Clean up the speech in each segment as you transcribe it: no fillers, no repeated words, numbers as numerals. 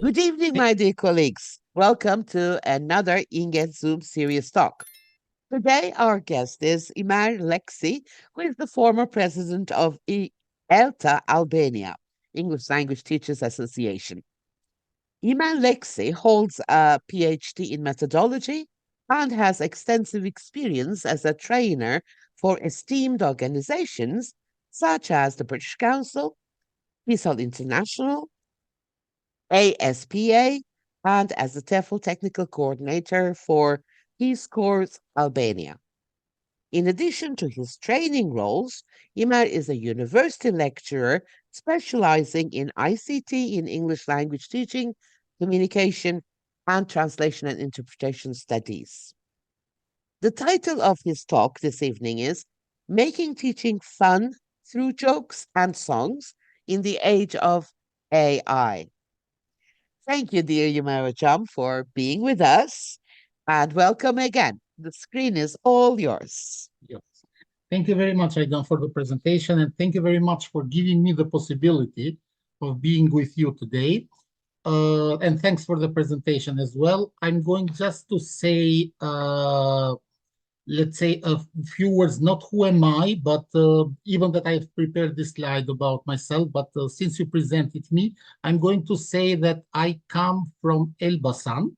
Good evening, my dear colleagues. Welcome to another Inget Zoom Serious Talk. Today, our guest is Ymer Leksi, who is the former president of ELTA Albania, English Language Teachers Association. Ymer Leksi holds a PhD in methodology and has extensive experience as a trainer for esteemed organizations such as the British Council, TESOL International, ASPA, and as the TEFL Technical Coordinator for Peace Corps Albania. In addition to his training roles, Ymer is a university lecturer specializing in ICT in English language teaching, communication, and translation and interpretation studies. The title of his talk this evening is Making Teaching Fun Through Jokes and Songs in the Age of AI. Thank you, dear Ymer Cham, for being with us, and welcome again. The screen is all yours. Yes. Thank you very much, Aidan, for the presentation, and thank you very much for giving me the possibility of being with you today. And thanks for the presentation as well. I'm going just to say, let's say a few words, not who am I, but even that I've prepared this slide about myself, but since you presented me, I'm going to say that I come from Elbasan,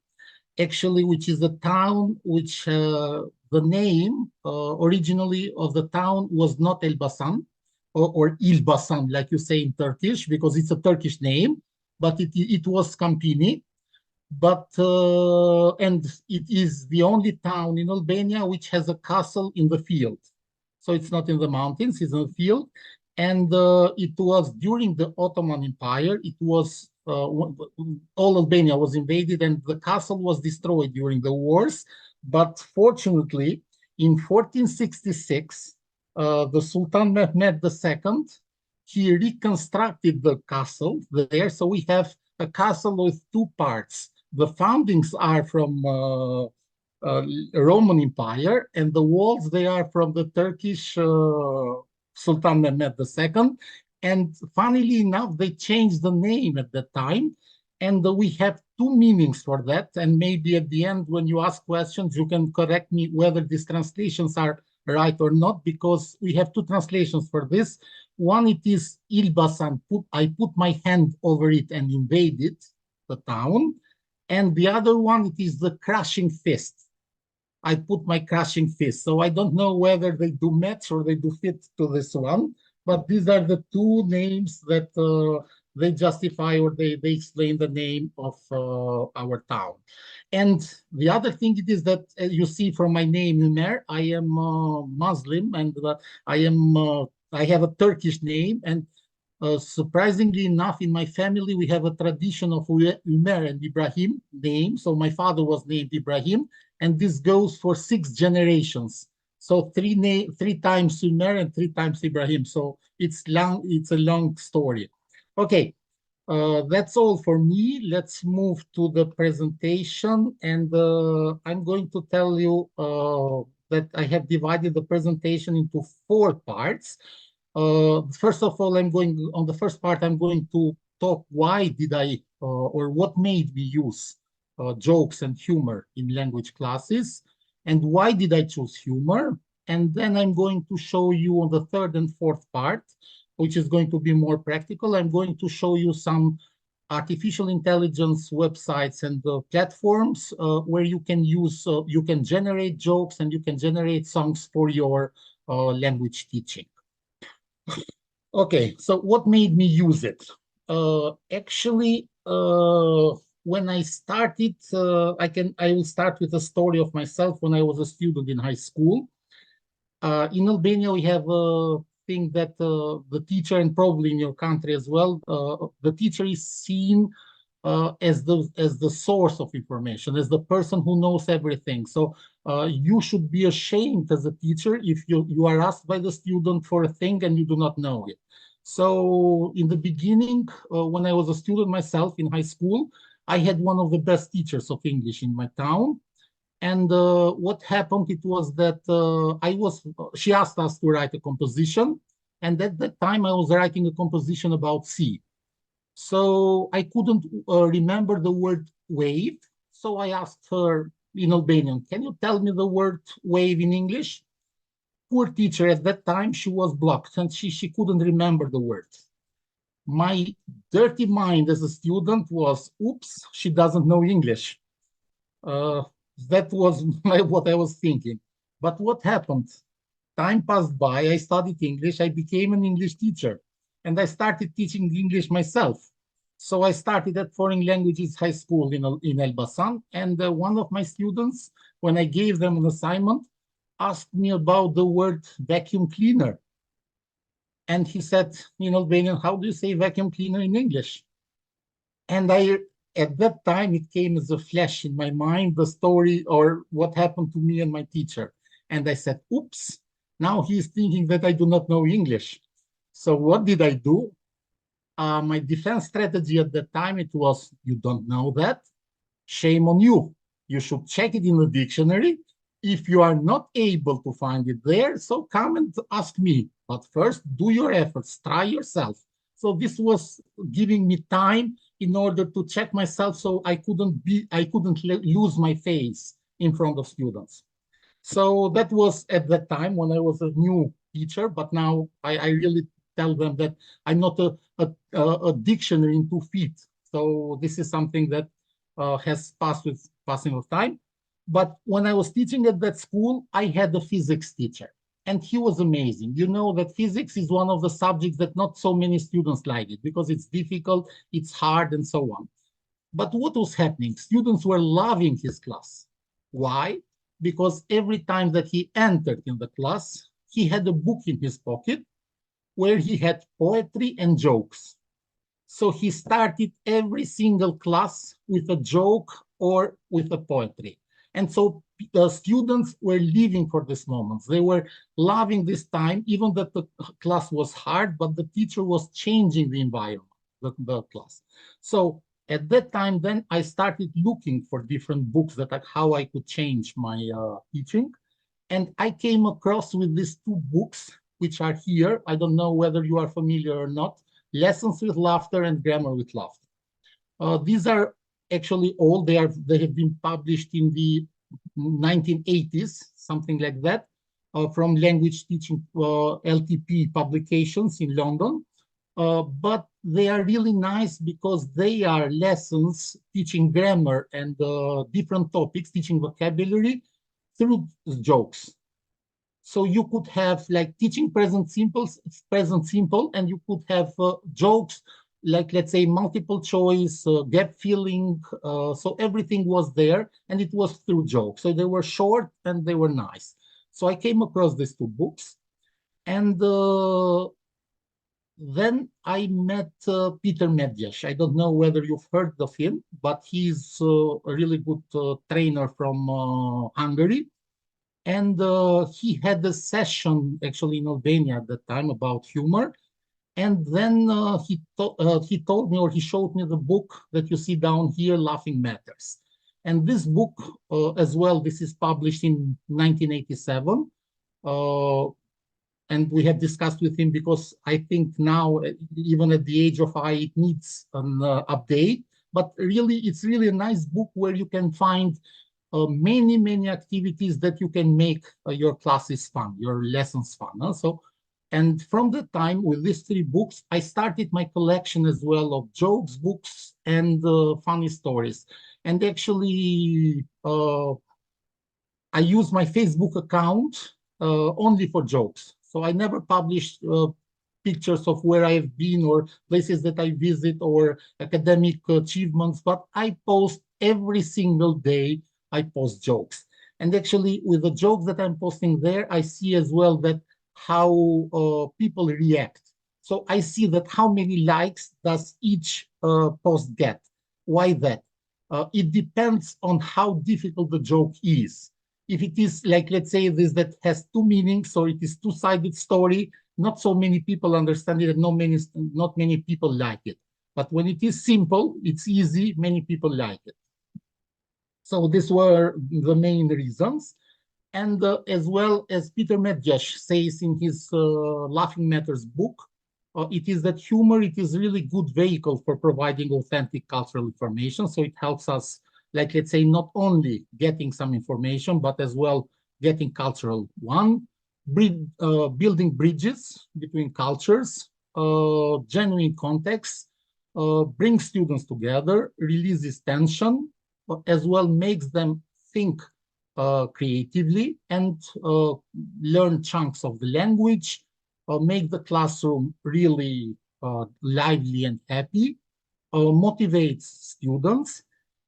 actually, which is a town which the name originally of the town was not Elbasan or Ilbasan, like you say in Turkish, because it's a Turkish name, but it was Campini. But and it is the only town in Albania which has a castle in the field. So it's not in the mountains, it's in the field. And it was during the Ottoman Empire, it was all Albania was invaded and the castle was destroyed during the wars. But fortunately, in 1466, the Sultan Mehmed II, he reconstructed the castle there. So we have a castle with two parts. The foundings are from Roman Empire, and the walls, they are from the Turkish Sultan Mehmed II. And funnily enough, they changed the name at that time. And we have two meanings for that. And maybe at the end, when you ask questions, you can correct me whether these translations are right or not, because we have two translations for this. One, it is Ilbasan, I put my hand over it and invaded the town. And the other one, it is the crushing fist. I put my crushing fist. So I don't know whether they do match or they do fit to this one, but these are the two names that they justify or they explain the name of our town. And the other thing it is that you see from my name, Ymer, I am Muslim and I have a Turkish name, and surprisingly enough, in my family, we have a tradition of Ymer and Ibrahim name. So my father was named Ibrahim, and this goes for 6 generations. So three times Ymer and 3 times Ibrahim. So it's a long story. Okay, that's all for me. Let's move to the presentation, and I'm going to tell you that I have divided the presentation into 4 parts. First of all, on the first part, I'm going to talk why did I, or what made me use jokes and humor in language classes, and why did I choose humor. And then I'm going to show you on the third and fourth part, which is going to be more practical. I'm going to show you some artificial intelligence websites and platforms where you can use, you can generate jokes and you can generate songs for your language teaching. Okay, so what made me use it? Actually, when I started, I will start with a story of myself when I was a student in high school. In Albania, we have a thing that the teacher, and probably in your country as well, the teacher is seen as the source of information, as the person who knows everything. So you should be ashamed as a teacher if you are asked by the student for a thing and you do not know it. So in the beginning, when I was a student myself in high school, I had one of the best teachers of English in my town. And what happened, it was that she asked us to write a composition. And at that time, I was writing a composition about sea. So I couldn't remember the word wave. So I asked her in Albanian, can you tell me the word wave in English? Poor teacher, at that time, she was blocked and she couldn't remember the word. My dirty mind as a student was, oops, she doesn't know English. Uh, that was what I was thinking. But what happened? Time passed by, I studied English, I became an English teacher, and I started teaching English myself. So I started at Foreign Languages High School in Elbasan, and one of my students, when I gave them an assignment, asked me about the word vacuum cleaner. And he said in Albanian, how do you say vacuum cleaner in English? And at that time, it came as a flash in my mind, the story or what happened to me and my teacher. And I said, oops, now he's thinking that I do not know English. So what did I do? My defense strategy at that time, it was, you don't know that? Shame on you. You should check it in the dictionary. If you are not able to find it there, so come and ask me. But first, do your efforts, try yourself. So this was giving me time in order to check myself so I couldn't lose my face in front of students. So that was at that time when I was a new teacher, but now I really tell them that I'm not a dictionary in 2 feet. So this is something that has passed with passing of time. But when I was teaching at that school, I had a physics teacher, and he was amazing. You know that physics is one of the subjects that not so many students like it because it's difficult, it's hard, and so on. But what was happening? Students were loving his class. Why? Because every time that he entered in the class, he had a book in his pocket where he had poetry and jokes. So he started every single class with a joke or with a poetry. And so the students were living for this moment. They were loving this time, even that the class was hard, but the teacher was changing the environment, the class. So at that time, then I started looking for different books that how I could change my teaching. And I came across with these 2 books, which are here. I don't know whether you are familiar or not. Lessons with Laughter and Grammar with Laughter. These are actually old. They have been published in the 1980s, something like that, from Language Teaching LTP publications in London. But they are really nice because they are lessons teaching grammar and different topics, teaching vocabulary through jokes. So you could have like teaching present simple, and you could have jokes like, let's say, multiple choice, gap filling. So everything was there, and it was through jokes. So they were short and they were nice. So I came across these 2 books, and then I met Peter Medvedev. I don't know whether you've heard of him, but he's a really good trainer from Hungary. And he had a session actually in Albania at that time about humor. And then he told me, or he showed me the book that you see down here, Laughing Matters. And this book as well, this is published in 1987. Uh, and we have discussed with him because I think now, even at the age of I, it needs an update. But really, it's really a nice book where you can find many activities that you can make your classes fun, your lessons fun. So, and from the time with these 3 books, I started my collection as well of jokes, books, and funny stories. And actually, I use my Facebook account only for jokes. So I never published pictures of where I've been or places that I visit or academic achievements, but I post every single day. I post jokes. And actually, with the jokes that I'm posting there, I see as well that how people react. So I see that how many likes does each post get. Why that? It depends on how difficult the joke is. If it is like, let's say, this that has 2 meanings, or it is two-sided story, not so many people understand it, and not many people like it. But when it is simple, it's easy, many people like it. So these were the main reasons. And as well as Peter Medvedev says in his Laughing Matters book, it is that humor, it is really good vehicle for providing authentic cultural information. So it helps us, like, let's say, not only getting some information, but as well getting cultural one, building bridges between cultures, genuine context, bring students together, releases tension, as well makes them think creatively and learn chunks of the language, make the classroom really lively and happy, motivates students,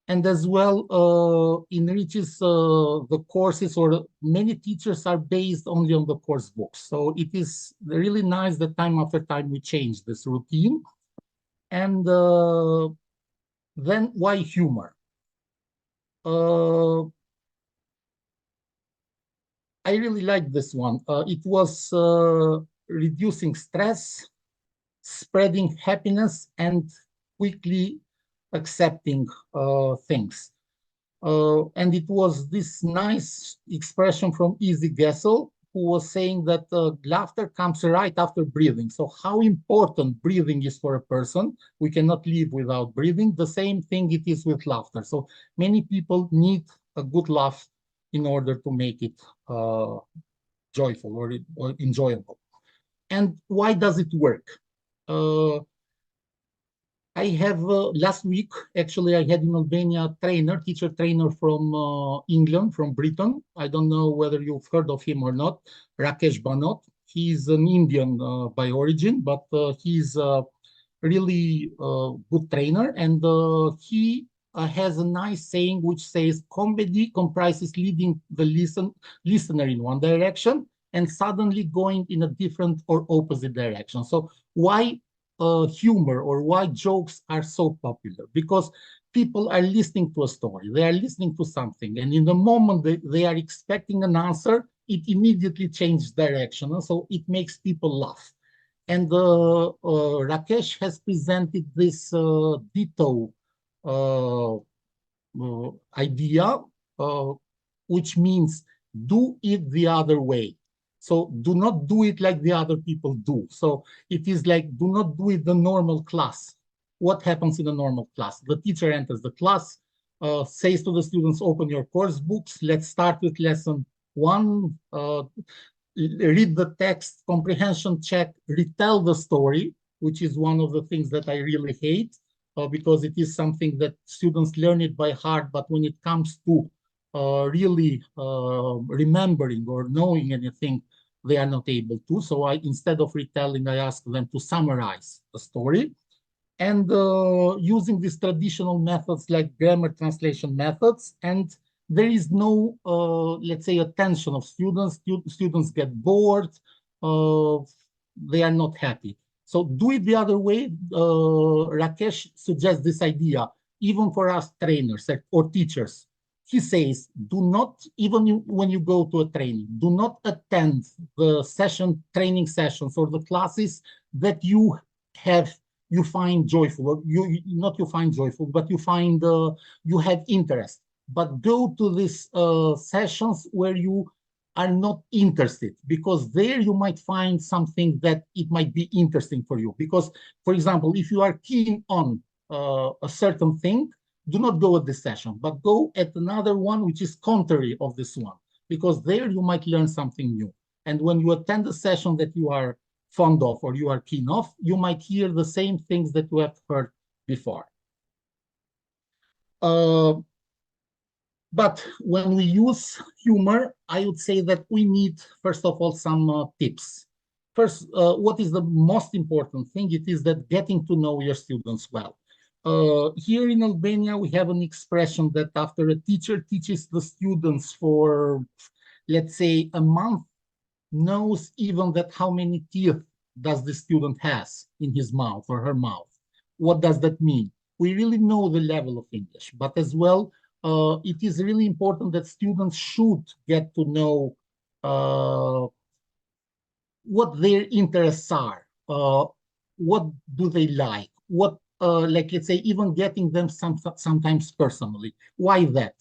and as well enriches the courses, or many teachers are based only on the course books. So it is really nice that time after time we change this routine. And then why humor? Uh, I really like this one. It was reducing stress, spreading happiness, and quickly accepting things. And it was this nice expression from Easy Gessel, who was saying that laughter comes right after breathing. So, how important breathing is for a person. We cannot live without breathing. The same thing it is with laughter. So, many people need a good laugh in order to make it joyful or enjoyable. And why does it work? Uh, I have last week, actually, I had in Albania a trainer, teacher trainer from England, from Britain. I don't know whether you've heard of him or not, Rakesh Banot. He's an Indian by origin, but he's really good trainer. And he has a nice saying which says, comedy comprises leading the listener in one direction and suddenly going in a different or opposite direction. So why humor or why jokes are so popular? Because people are listening to a story, they are listening to something, and in the moment they are expecting an answer, it immediately changes direction. So it makes people laugh. And Rakesh has presented this ditto uh, idea, uh, which means do it the other way. So do not do it like the other people do. So it is like, do not do it the normal class. What happens in a normal class? The teacher enters the class, says to the students, open your course books. Let's start with lesson one. Read the text, comprehension check, retell the story, which is one of the things that I really hate, because it is something that students learn it by heart, but when it comes to really remembering or knowing anything, they are not able to. So instead of retelling, I ask them to summarize the story. And using these traditional methods like grammar translation methods, and there is no, let's say, attention of students. Students get bored, uh, they are not happy. So do it the other way. Rakesh suggests this idea, even for us trainers or teachers. He says, do not, even when you go to a training, do not attend the training sessions or the classes that you find joyful, or not you find joyful, but you have interest. But go to these sessions where you are not interested, because there you might find something that it might be interesting for you. Because, for example, if you are keen on a certain thing, do not go at this session, but go at another one which is contrary of this one, because there you might learn something new. And when you attend a session that you are fond of or you are keen of, you might hear the same things that you have heard before. Uh, but when we use humor, I would say that we need, first of all, some tips. First, what is the most important thing? It is that getting to know your students well. Here in Albania, we have an expression that after a teacher teaches the students for, let's say, a month, knows even that how many teeth does the student has in his mouth or her mouth. What does that mean? We really know the level of English, but as well, it is really important that students should get to know what their interests are, what do they like, what, like, let's say, even getting them sometimes personally. Why that?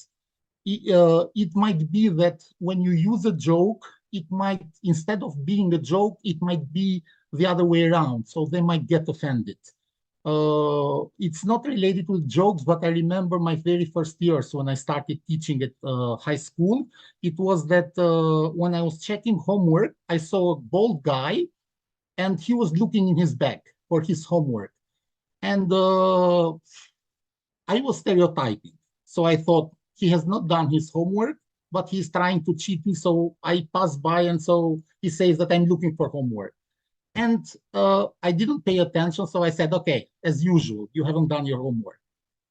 It might be that when you use a joke, it might, instead of being a joke, it might be the other way around. So they might get offended. It's not related with jokes, but I remember my very first years when I started teaching at high school. It was that when I was checking homework, I saw a bald guy and he was looking in his bag for his homework. And I was stereotyping. So I thought he has not done his homework, but he's trying to cheat me. So I passed by, and so he says that I'm looking for homework. And I didn't pay attention. So I said, okay, as usual, you haven't done your homework.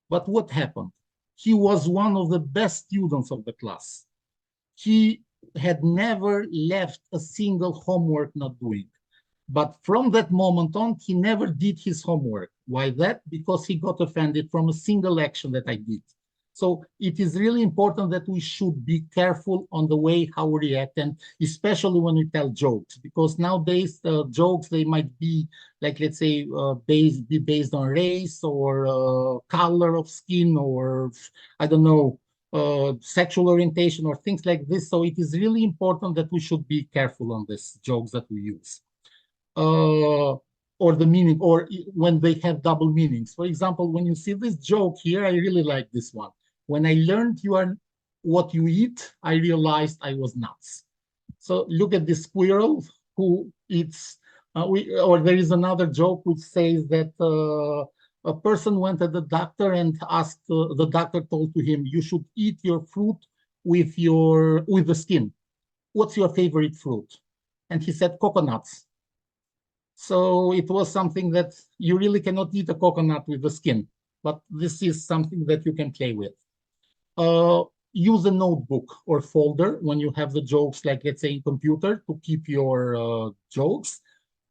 But what happened? He was one of the best students of the class. He had never left a single homework not doing. But from that moment on, he never did his homework. Why that? Because he got offended from a single action that I did. So it is really important that we should be careful on the way how we react, and especially when we tell jokes, because nowadays jokes, they might be like, let's say, based on race or color of skin, or I don't know, sexual orientation or things like this. So it is really important that we should be careful on these jokes that we use. Or the meaning, or when they have double meanings. For example, when you see this joke here, I really like this one. When I learned you are what you eat, I realized I was nuts. So look at this squirrel who eats, or there is another joke which says that a person went at the doctor and asked, the doctor told to him, you should eat your fruit with the skin. What's your favorite fruit? And he said, coconuts. So it was something that you really cannot eat a coconut with the skin, but this is something that you can play with. Use a notebook or folder when you have the jokes, like let's say in computer, to keep your jokes,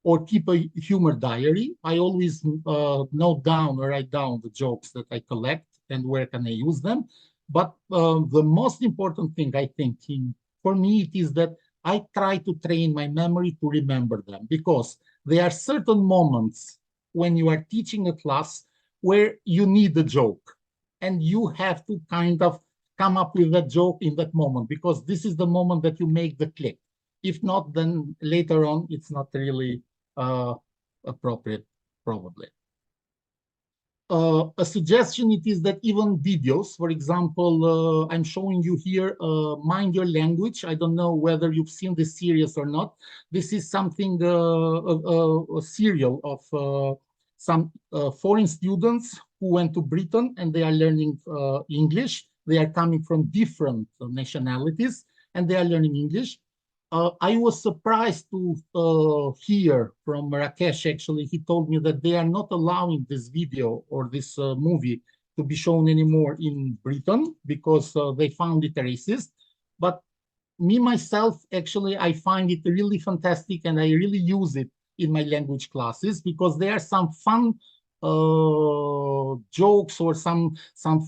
or keep a humor diary. I always note down or write down the jokes that I collect and where can I use them. But the most important thing, I think, for me, it is that I try to train my memory to remember them, because there are certain moments when you are teaching a class where you need a joke, and you have to kind of come up with a joke in that moment, because this is the moment that you make the click. If not, then later on, it's not really appropriate, probably. A suggestion it is that even videos, for example, I'm showing you here, Mind Your Language. I don't know whether you've seen this series or not. This is something, a serial of some foreign students who went to Britain and they are learning English. They are coming from different nationalities and they are learning English. I was surprised to hear from Rakesh, actually. He told me that they are not allowing this video or this movie to be shown anymore in Britain because they found it racist. But me, myself, actually, I find it really fantastic and I really use it in my language classes because there are some fun jokes or some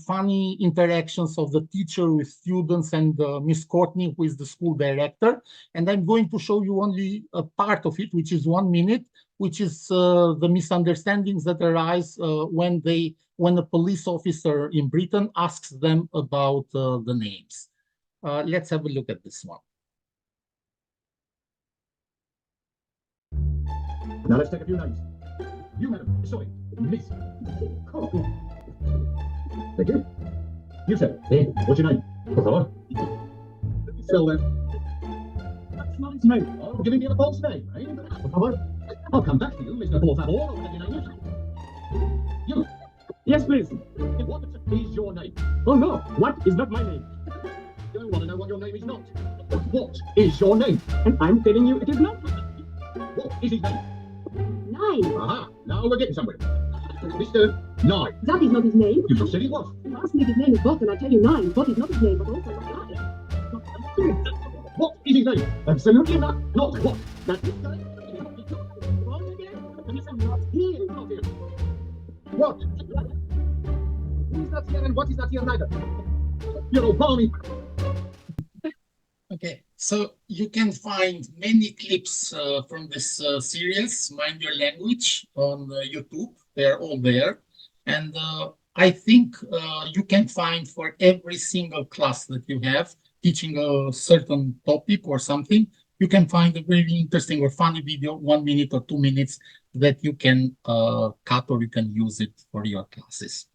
funny interactions of the teacher with students and Miss Courtney, who is the school director. And I'm going to show you only a part of it, which is 1 minute, which is the misunderstandings that arise when a police officer in Britain asks them about the names. Let's have a look at this one. Now let's take a few names. You, madam. Sorry, Miss. Oh. Thank you. You, sir. Hey, what's your name? Por favor. Fill that. That's not his name. Oh, giving me a false name, eh? Por favor. I'll come back to you, Mr. Por favor, or whatever your name is. You. Yes, please. What is your name? Oh, no. What is not my name? I want to know what your name is not. What is your name? And I'm telling you it is not. What is his name? Nine. Aha, now we're getting somewhere. Mr. Nine. That is not his name. You just said it was. You asked me if his name is Bot, and I tell you Nine. Bot is not his name, but also not Nine. What is his name? Absolutely not. Not what? That is Wrong again. And you said not here. not here. What? Who is not here and what is not here neither? You balmy. Okay, so you can find many clips from this series, Mind Your Language, on YouTube. They're all there. And I think you can find for every single class that you have teaching a certain topic or something, you can find a very interesting or funny video, 1 minute or 2 minutes, that you can cut or you can use it for your classes.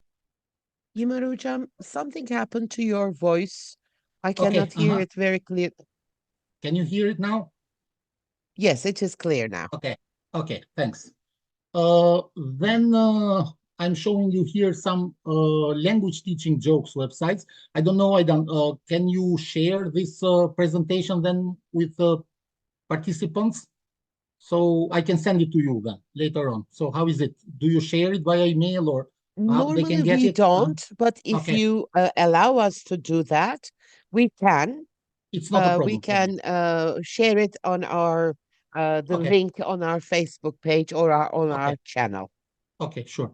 Ymer hocam, something happened to your voice. I Okay, cannot hear it very clear. can you hear it now? Yes, it is clear now. Okay, thanks. Then I'm showing you here some language teaching jokes websites. I don't know, can you share this presentation then with participants? So I can send it to you then later on. So how is it? Do you share it via email or how they Normally can get we it? don't, but if Okay, you allow us to do that, we can. it's not a We problem for me. can share it on our the Okay, link on our Facebook page or on okay. our channel. Okay, sure.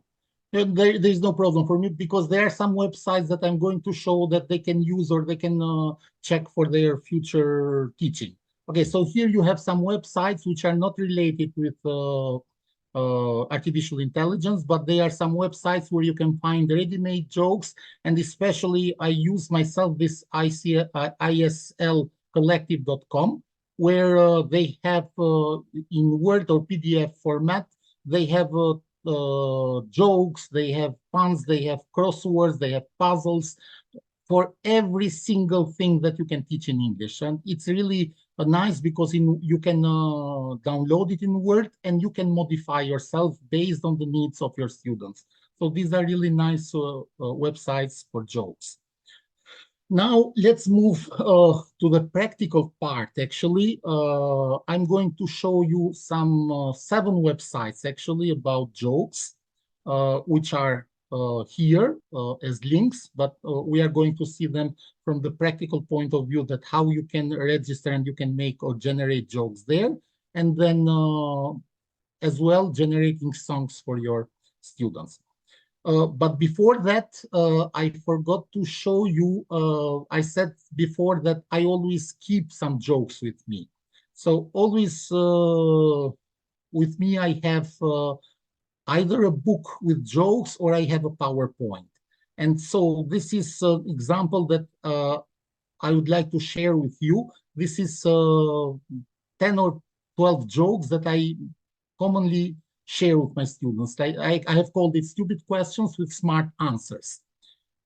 There's no problem for me because there are some websites that I'm going to show that they can use or they can check for their future teaching. Okay, so here you have some websites which are not related with artificial intelligence, but they are some websites where you can find ready-made jokes. And especially I use myself this islcollective.com, where they have in Word or PDF format, they have jokes, they have puns, they have crosswords, they have puzzles for every single thing that you can teach in English. And it's really nice because you can download it in Word and you can modify yourself based on the needs of your students. So these are really nice websites for jokes. Now let's move to the practical part. Actually, I'm going to show you some 7 websites actually about jokes, which are here as links, but we are going to see them from the practical point of view, that how you can register and you can make or generate jokes there, and then as well generating songs for your students. But before that, I forgot to show you, I said before that I always keep some jokes with me. So always with me, I have either a book with jokes or I have a PowerPoint. And so this is an example that I would like to share with you. This is 10 or 12 jokes that I commonly share with my students. I have called it stupid questions with smart answers.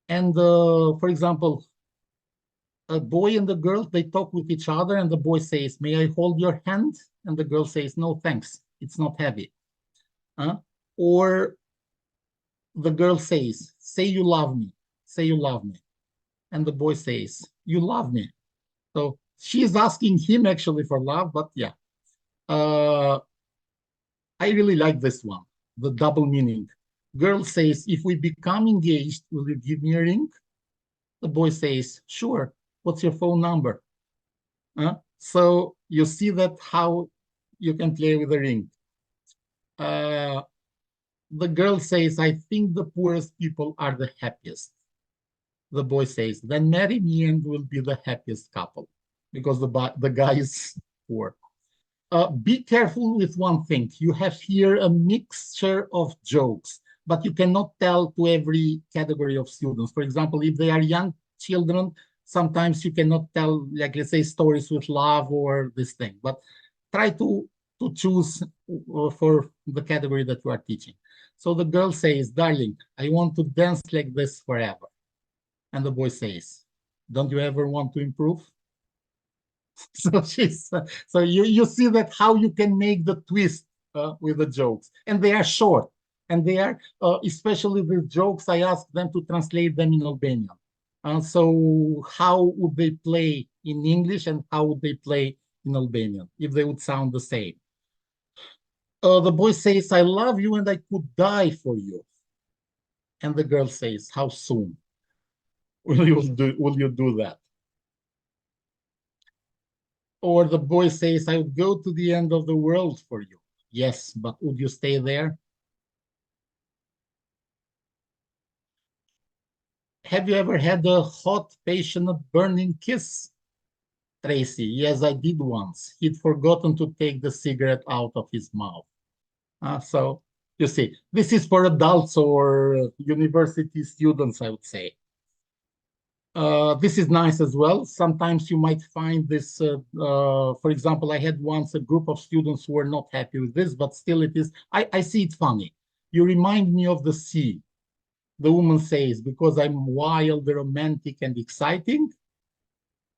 And for example, a boy and a girl, they talk with each other and the boy says, "May I hold your hand?" And the girl says, "No, thanks. It's not heavy." Or the girl says, "Say you love me. Say you love me." And the boy says, "You love me." So she is asking him actually for love, but yeah. I really like this one, the double meaning. Girl says, "If we become engaged, will you give me a ring?" The boy says, "Sure. What's your phone number?" So you see that how you can play with a ring. The girl says, "I think the poorest people are the happiest." The boy says, "Then marry me and we'll be the happiest couple," because the guy is poor. Be careful with one thing. You have here a mixture of jokes, but you cannot tell to every category of students. For example, if they are young children, sometimes you cannot tell, like, let's say, stories with love or this thing. But try to choose for the category that you are teaching. So the girl says, "Darling, I want to dance like this forever." And the boy says, "Don't you ever want to improve?" So you see that how you can make the twist with the jokes, and they are short, and they are especially the jokes. I asked them to translate them in Albanian. So how would they play in English, and how would they play in Albanian if they would sound the same? The boy says, "I love you and I could die for you," and the girl says, "How soon will you do that?" Or the boy says, "I would go to the end of the world for you." "Yes, but would you stay there?" Have you ever had a hot, passionate, burning kiss? Tracy, yes, I did once. He'd forgotten to take the cigarette out of his mouth. So you see, this is for adults or university students, I would say. This is nice as well. Sometimes you might find this, for example, I had once a group of students who were not happy with this, but still it is, I see it funny. You remind me of the sea. The woman says, because I'm wild, romantic, and exciting.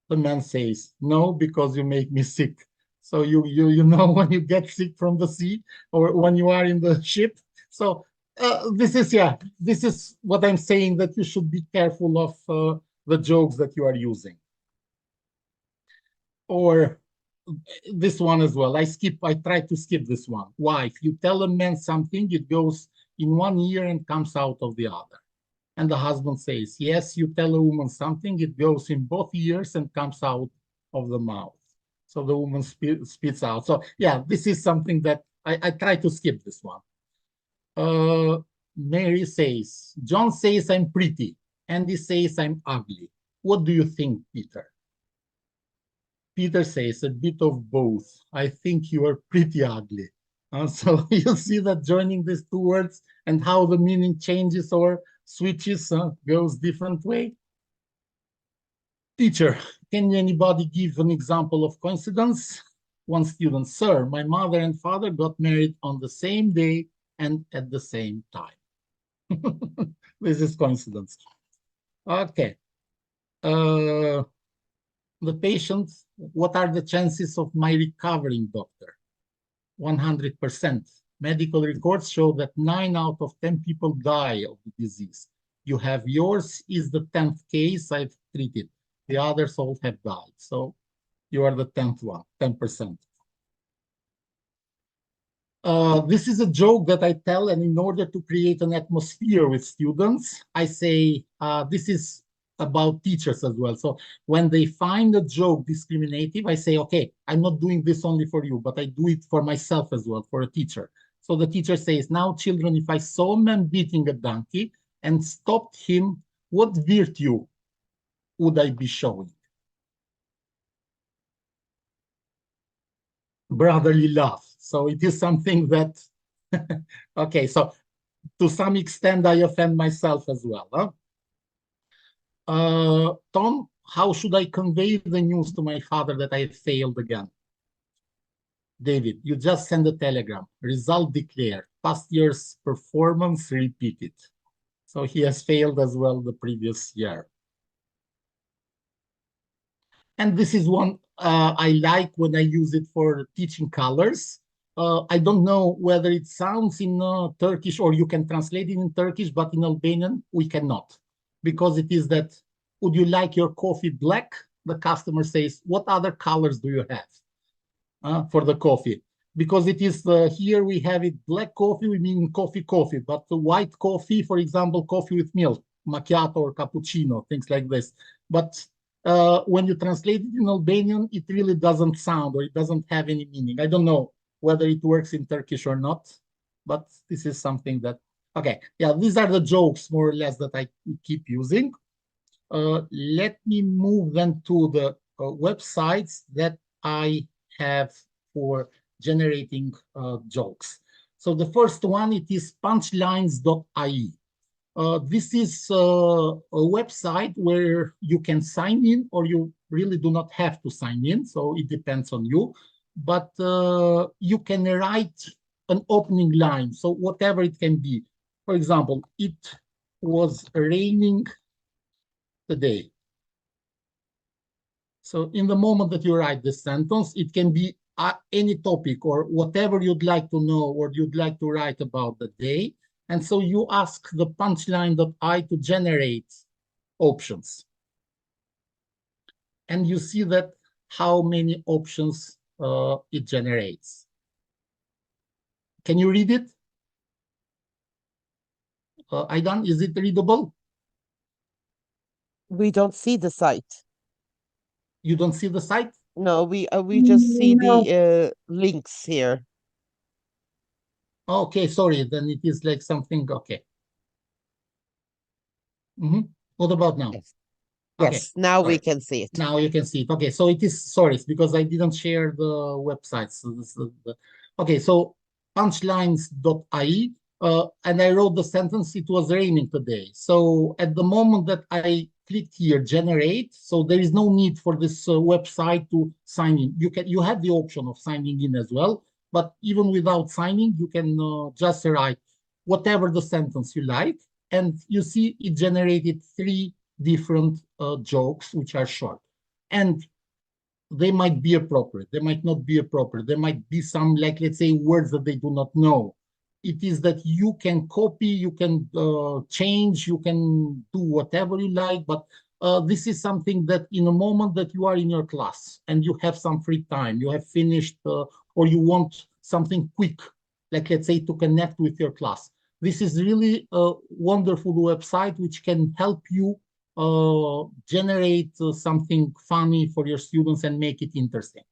The man says, no, because you make me sick. So you know when you get sick from the sea or when you are in the ship. So this is what I'm saying, that you should be careful of the jokes that you are using. Or this one as well. I try to skip this one. Why? If you tell a man something, it goes in one ear and comes out of the other. And the husband says, yes, you tell a woman something, it goes in both ears and comes out of the mouth. So the woman spits out. So yeah, this is something that I try to skip this one. Mary says, John says I'm pretty. Andy says I'm ugly. What do you think, Peter? Peter says a bit of both. I think you are pretty ugly. So you see that joining these two words and how the meaning changes or switches, goes different way. Teacher, can anybody give an example of coincidence? One student, sir, my mother and father got married on the same day and at the same time. This is coincidence. Okay. The patient, what are the chances of my recovering, doctor? 100%. Medical records show that 9 out of 10 people die of the disease. You have yours is the 10th case I've treated. The others all have died. So you are the 10th one, 10%. This is a joke that I tell, and in order to create an atmosphere with students, I say, this is about teachers as well. So when they find a joke discriminative, I say, okay, I'm not doing this only for you, but I do it for myself as well, for a teacher. So the teacher says, now children, if I saw a man beating a donkey and stopped him, what virtue would I be showing? Brotherly love. So it is something that, okay, so to some extent, I offend myself as well. Huh? Tom, how should I convey the news to my father that I failed again? David, you just send a telegram. Result declared. Past year's performance repeated. So he has failed as well the previous year. And this is one I like when I use it for teaching colors. I don't know whether it sounds in Turkish or you can translate it in Turkish, but in Albanian, we cannot. Because it is that, would you like your coffee black? The customer says, what other colors do you have for the coffee? Because it is here we have it black coffee, we mean coffee, but the white coffee, for example, coffee with milk, macchiato or cappuccino, things like this. But when you translate it in Albanian, it really doesn't sound or it doesn't have any meaning. I don't know whether it works in Turkish or not, but this is something that, okay, yeah, these are the jokes more or less that I keep using. Let me move then to the websites that I have for generating jokes. So the first one, it is punchlines.ie. This is a website where you can sign in or you really do not have to sign in. So it depends on you, but you can write an opening line. So whatever it can be. For example, it was raining today. So in the moment that you write this sentence, it can be any topic or whatever you'd like to know or you'd like to write about the day. And so you ask the punchline.i to generate options. And you see that how many options it generates. Can you read it? Aidan, is it readable? We don't see the site. You don't see the site? No, we just see the links here. Okay, sorry, then it is like something, okay. What about now? Yes, Okay, yes, now we sorry. can see it. Now you can see it. Okay, so it is, sorry, it's because I didn't share the website. So this is okay, so punchlines.ie, and I wrote the sentence, it was raining today. So at the moment that I clicked here, generate. So there is no need for this website to sign in. You have the option of signing in as well, but even without signing, you can just write whatever the sentence you like. And you see it generated 3 different jokes, which are short. And they might be appropriate. They might not be appropriate. There might be some, like, let's say, words that they do not know. It is that you can copy, you can change, you can do whatever you like, but this is something that in a moment that you are in your class and you have some free time, you have finished, or you want something quick, like, let's say, to connect with your class. This is really a wonderful website which can help you generate something funny for your students and make it interesting.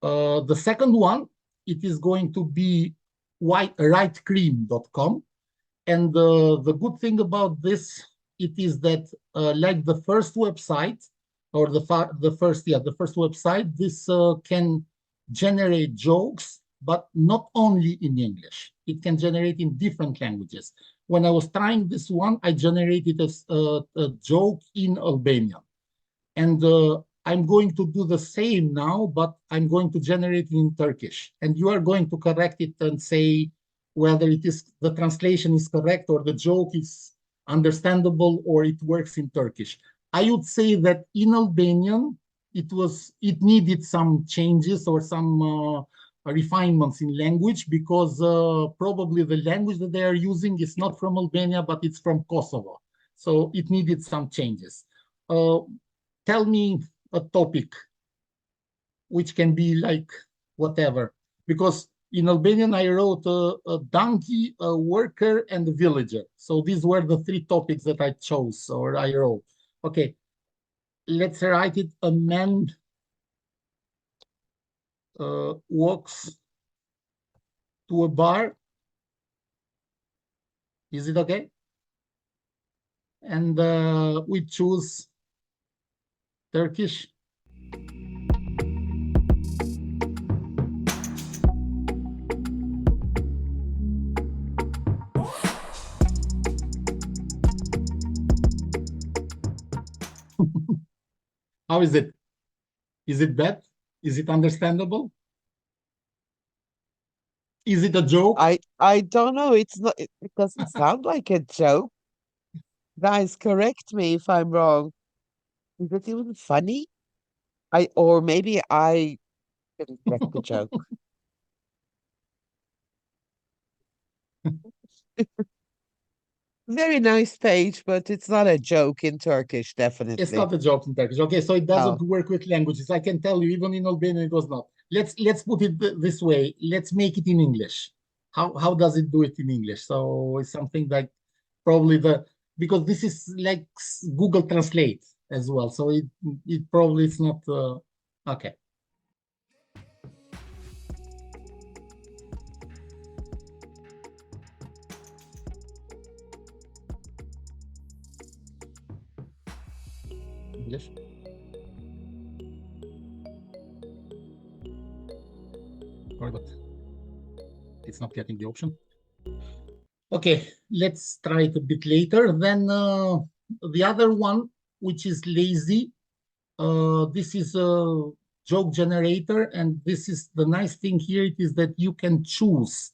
The second one, it is going to be writecream.com. And the good thing about this, it is that like the first website, or the first website, this can generate jokes, but not only in English. It can generate in different languages. When I was trying this one, I generated a joke in Albanian. And I'm going to do the same now, but I'm going to generate it in Turkish. And you are going to correct it and say whether it is the translation is correct or the joke is understandable or it works in Turkish. I would say that in Albanian, it needed some changes or some refinements in language, because probably the language that they are using is not from Albania, but it's from Kosovo. So it needed some changes. Tell me a topic which can be like whatever, because in Albanian I wrote a donkey, a worker, and a villager. So these were the 3 topics that I chose, or I wrote. Okay, let's write it. A man walks to a bar. Is it okay? And we choose Turkish. How is it? Is it bad? Is it understandable? Is it a joke? I don't know. It's not. It doesn't sound like a joke. Guys, correct me if I'm wrong. Is it even funny? Or maybe I didn't get the joke. Very nice page, but it's not a joke in Turkish, It's definitely. not a joke in Turkish. Okay, so it doesn't No. work with languages. I can tell you, even in Albanian, it was not. Let's put it this way. Let's make it in English. How does it do it in English? So it's something like probably because this is like Google Translate as well. So it probably it's not okay. English. Sorry, but it's not getting the option. Okay, let's try it a bit later. Then the other one, which is lazy, this is a joke generator, and this is the nice thing here. It is that you can choose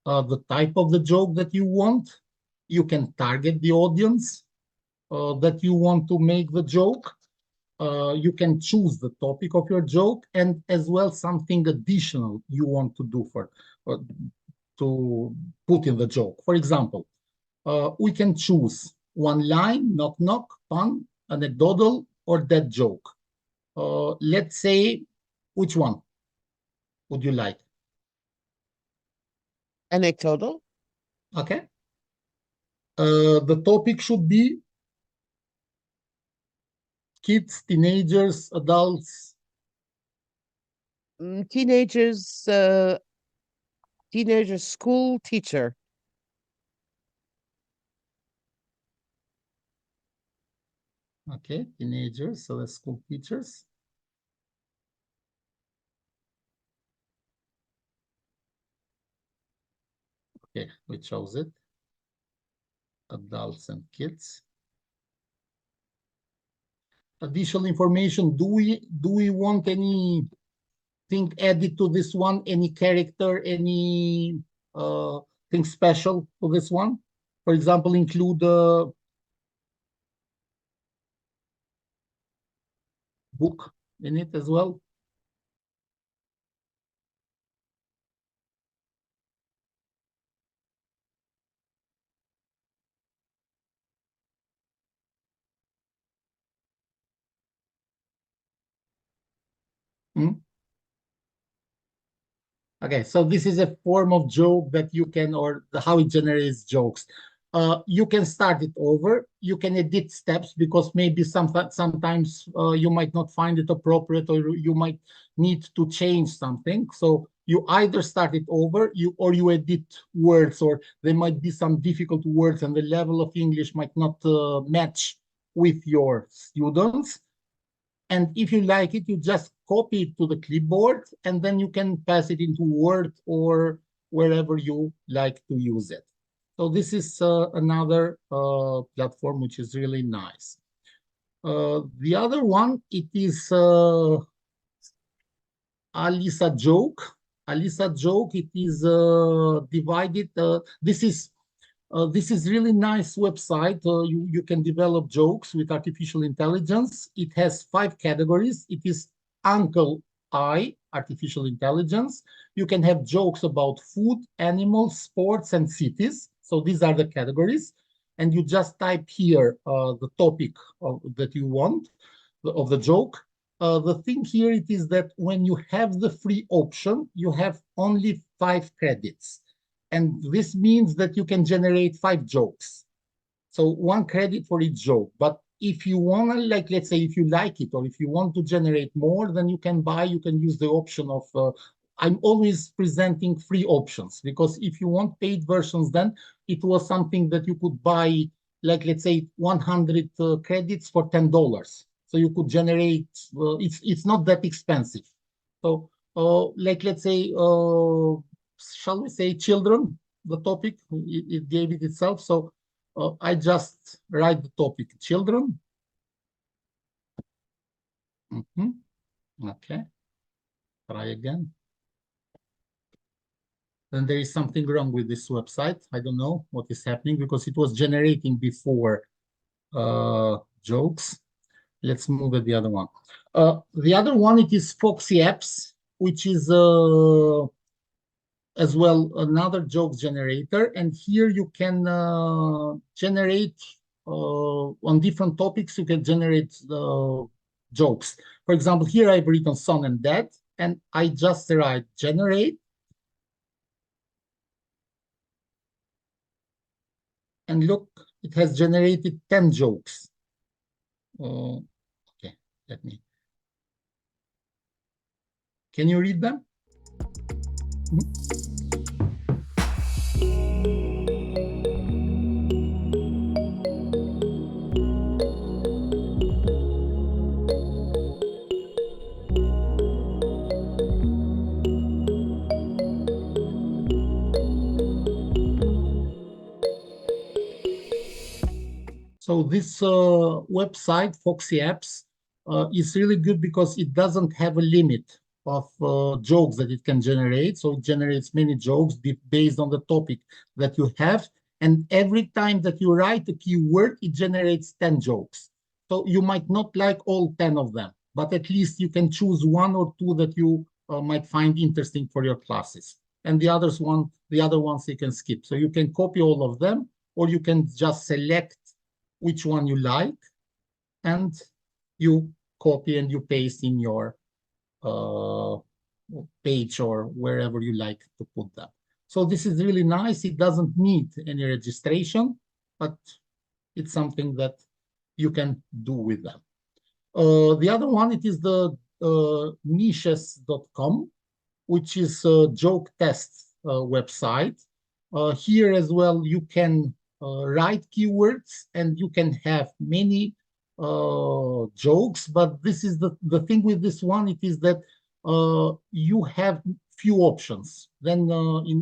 the type of the joke that you want. You can target the audience that you want to make the joke. You can choose the topic of your joke, and as well something additional you want to do to put in the joke. For example, we can choose one line, knock knock, pun, anecdotal, or dead joke. Let's say, which one would you like? Anecdotal? Okay. The topic should be kids, teenagers, adults. Teenagers, teenager school teacher. Okay, teenagers, so the school teachers. Okay, we chose it. Adults and kids. additional information. Do we want anything added to this one? Any character? Any thing special to this one? For example, include a book in it as well. Hmm? Okay, so this is a form of joke that you can, or how it generates jokes. You can start it over. You can edit steps because maybe sometimes you might not find it appropriate, or you might need to change something. So you either start it over, or you edit words, or there might be some difficult words, and the level of English might not match with your students. And if you like it, you just copy it to the clipboard, and then you can pass it into Word or wherever you like to use it. So this is another platform which is really nice. The other one, it is Alisa Joke. Alisa Joke, it is divided. This is really nice website. You can develop jokes with artificial intelligence. It has 5 categories. It is Uncle I, artificial intelligence. You can have jokes about food, animals, sports, and cities. So these are the categories. And you just type here the topic that you want of the joke. The thing here it is that when you have the free option, you have only 5 credits. And this means that you can generate 5 jokes. So 1 credit for each joke. But if you want to, like, let's say, if you like it, or if you want to generate more, then you can use the option of, I'm always presenting free options, because if you want paid versions, then it was something that you could buy, like, let's say 100 credits for $10. So you could generate, it's not that expensive. So like, let's say, shall we say children, the topic, it gave it itself. So I just write the topic children. Okay, try again. Then there is something wrong with this website. I don't know what is happening, because it was generating before jokes. Let's move at the other one. The other one, it is Foxy Apps, which is as well another jokes generator. And here you can generate on different topics, you can generate jokes. For example, here I've written son and dad, and I just write generate. And look, it has generated 10 jokes. Okay, let me. Can you read them? So this website, Foxy Apps, is really good because it doesn't have a limit of jokes that it can generate. So it generates many jokes based on the topic that you have. And every time that you write a keyword, it generates 10 jokes. So you might not like all 10 of them, but at least you can choose 1 or 2 that you might find interesting for your classes. And the other ones you can skip. So you can copy all of them, or you can just select which one you like, and you copy and you paste in your page or wherever you like to put them. So this is really nice. It doesn't need any registration, but it's something that you can do with them. The other one, it is the niches.com, which is a joke test website. Here as well, you can write keywords, and you can have many jokes. But this is the thing with this one, it is that you have few options. Then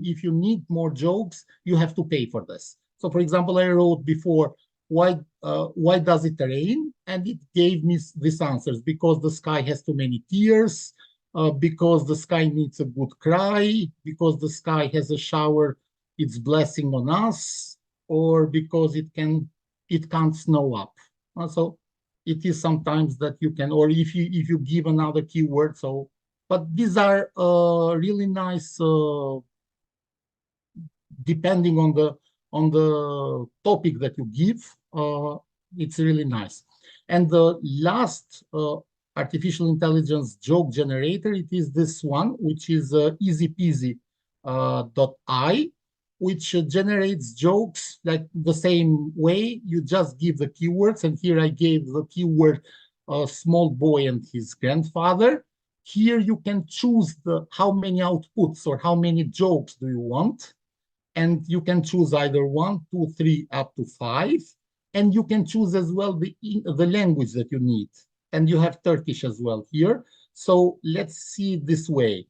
if you need more jokes, you have to pay for this. So for example, I wrote before why does it rain? And it gave me these answers: because the sky has too many tears, because the sky needs a good cry, because the sky has a shower, it's blessing on us, or because it can't snow up. So it is sometimes that you can, or if you give another keyword. So, but these are really nice, depending on the topic that you give. It's really nice. And the last artificial intelligence joke generator, it is this one, which is easy peasy .I, which generates jokes like the same way. You just give the keywords, and here I gave the keyword small boy and his grandfather. Here you can choose how many outputs or how many jokes do you want, and you can choose either 1, 2, 3, up to 5, and you can choose as well the language that you need, and you have Turkish as well here. So let's see it this way.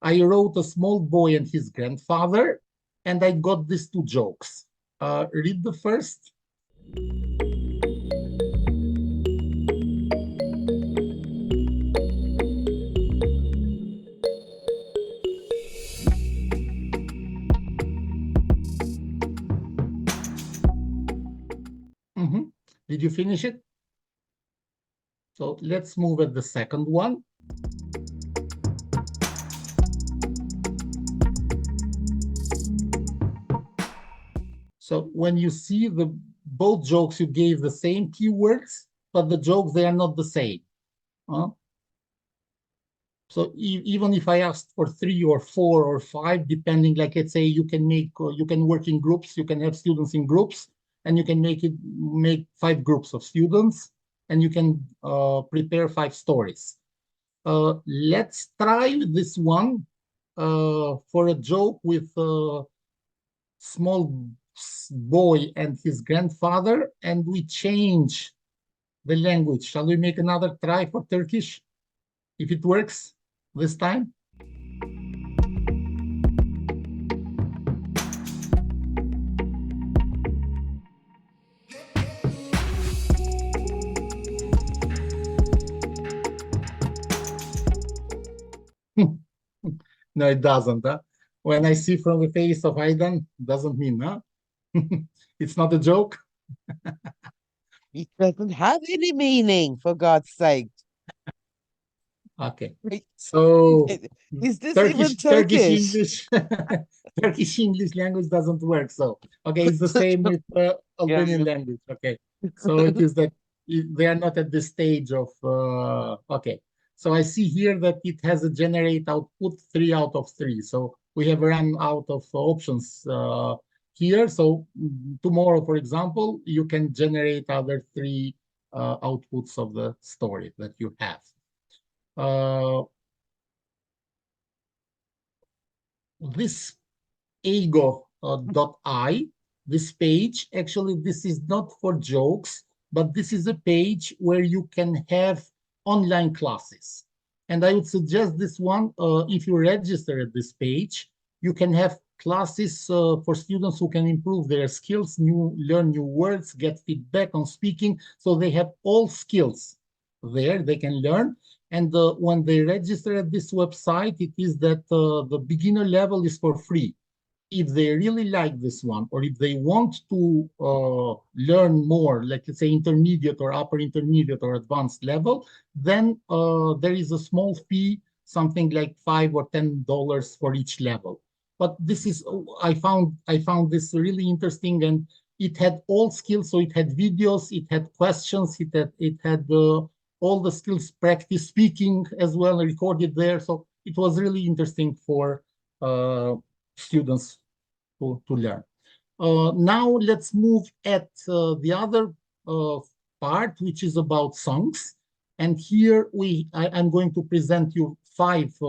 I wrote a small boy and his grandfather, and I got these 2 jokes. Read the first. Did you finish it? So let's move at the second one. So when you see both jokes, you gave the same keywords, but the jokes, they are not the same. So even if I asked for 3 or 4 or 5, depending, like let's say you can work in groups, you can have students in groups, and you can make 5 groups of students, and you can prepare 5 stories. Let's try this one for a joke with a small boy and his grandfather, and we change the language. Shall we make another try for Turkish, if it works this time? No, it doesn't. Huh? When I see from the face of Aidan, doesn't mean, huh? It's not a joke. It doesn't have any meaning, for God's sake. Okay. So is this even Turkish Turkish? English, Turkish English language doesn't work. So, okay, it's the same with Albanian language. Okay. So it is that they are not at the stage of, okay. So I see here that it has a generate output 3 out of 3. So we have run out of options here. So tomorrow, for example, you can generate other 3 outputs of the story that you have. This ego.I, this page, actually, this is not for jokes, but this is a page where you can have online classes. And I would suggest this one, if you register at this page, you can have classes for students who can improve their skills, learn new words, get feedback on speaking. So they have all skills there they can learn. And when they register at this website, it is that the beginner level is for free. If they really like this one, or if they want to learn more, like let's say intermediate or upper intermediate or advanced level, then there is a small fee, something like $5 or $10 for each level. But this is, I found this really interesting, and it had all skills. So it had videos, it had questions, it had all the skills, practice speaking as well, recorded there. So it was really interesting for students to learn. Now let's move at the other part, which is about songs. And here I'm going to present you 5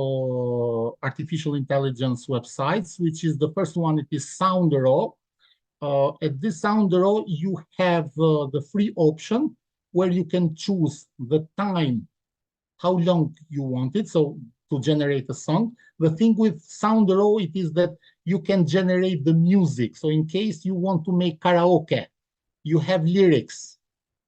artificial intelligence websites, which is the first one, it is Soundero. At this Soundero, you have the free option where you can choose the time, how long you want it, so to generate a song. The thing with Soundero, it is that you can generate the music. So in case you want to make karaoke, you have lyrics,